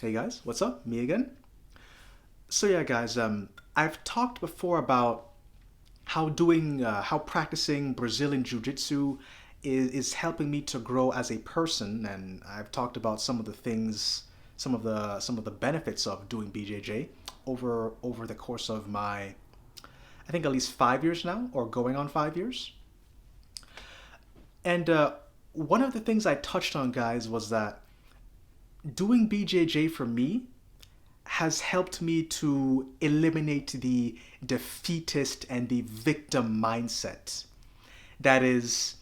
Hey guys, what's up? Me again. So yeah, guys, I've talked before about how practicing Brazilian Jiu Jitsu is helping me to grow as a person, and I've talked about some of the things, some of the benefits of doing BJJ over the course of my, I think at least 5 years now, or going on 5 years. And one of the things I touched on, guys, was that doing BJJ for me has helped me to eliminate the defeatist and the victim mindset. That is,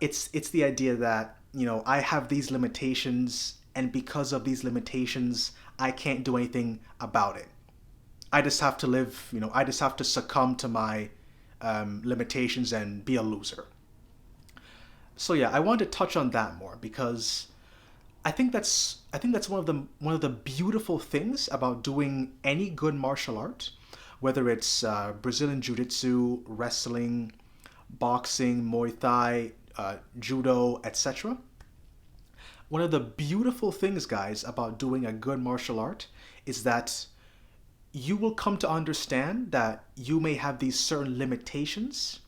it's the idea that I have these limitations, and because of these limitations, I can't do anything about it. I just have to live. I just have to succumb to my limitations and be a loser. So yeah, I wanted to touch on that more because I think that's one of the beautiful things about doing any good martial art, whether it's Brazilian Jiu-Jitsu, wrestling, boxing, Muay Thai, judo, etc. One of the beautiful things, guys, about doing a good martial art is that you will come to understand that you may have these certain limitations,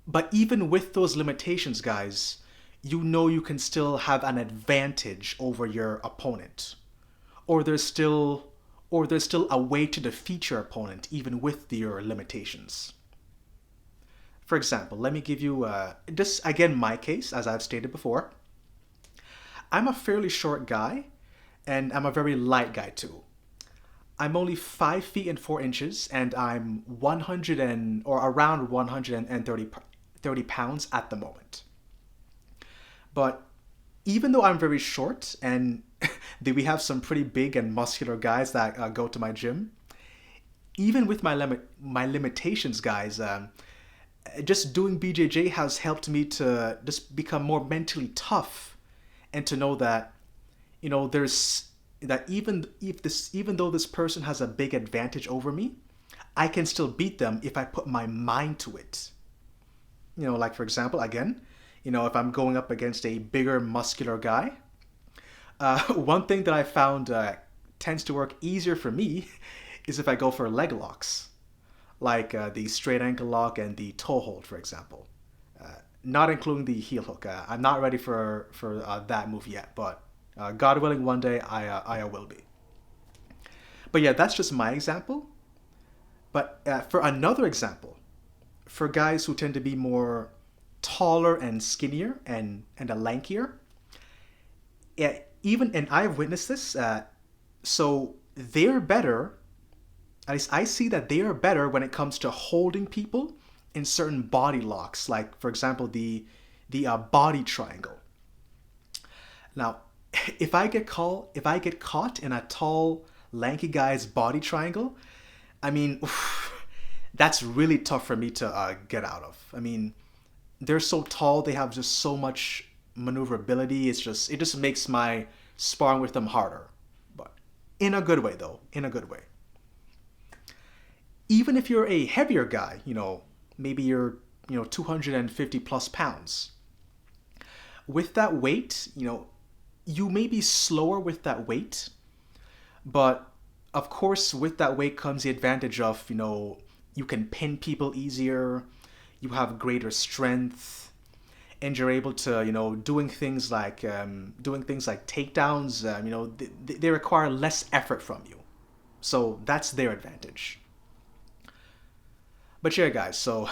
but even with those limitations, guys, you can still have an advantage over your opponent. Or there's still a way to defeat your opponent even with your limitations. For example, let me give you just again my case, as I've stated before. I'm a fairly short guy, and I'm a very light guy too. I'm only 5 feet and 4 inches, and I'm 100 or around 130 pounds at the moment. But even though I'm very short, and we have some pretty big and muscular guys that go to my gym, even with my limitations, guys, just doing BJJ has helped me to just become more mentally tough, and to know that there's that even though this person has a big advantage over me, I can still beat them if I put my mind to it. Like for example, again, if I'm going up against a bigger muscular guy, one thing that I found tends to work easier for me is if I go for leg locks, like the straight ankle lock and the toe hold, for example. Not including the heel hook. I'm not ready for that move yet, but God willing, one day I will be. But yeah, that's just my example. But for another example, for guys who tend to be more taller and skinnier and a lankier, yeah, even and I've witnessed this. So they're better. At least I see that they are better when it comes to holding people in certain body locks, like for example the body triangle. Now, if I get caught in a tall, lanky guy's body triangle, I mean, that's really tough for me to get out of. I mean, they're so tall, they have just so much maneuverability. It just makes my sparring with them harder. But in a good way, though, in a good way. Even if you're a heavier guy, maybe you're 250 plus pounds. With that weight, you may be slower with that weight, but of course, with that weight comes the advantage of, you can pin people easier, you have greater strength, and you're able to, doing things like takedowns. They require less effort from you, so that's their advantage. But yeah, guys. So,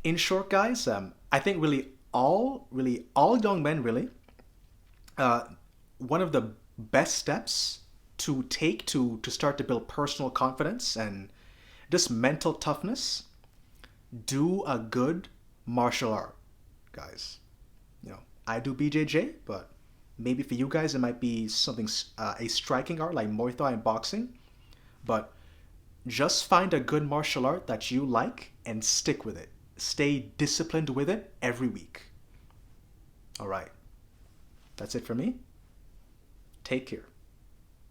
in short, guys, I think really all young men really, uh, one of the best steps to take to start to build personal confidence and just mental toughness, do a good martial art, guys. I do BJJ, but maybe for you guys it might be something a striking art like Muay Thai and boxing. But just find a good martial art that you like and stick with it. Stay disciplined with it every week. All right, that's it for me. Take care.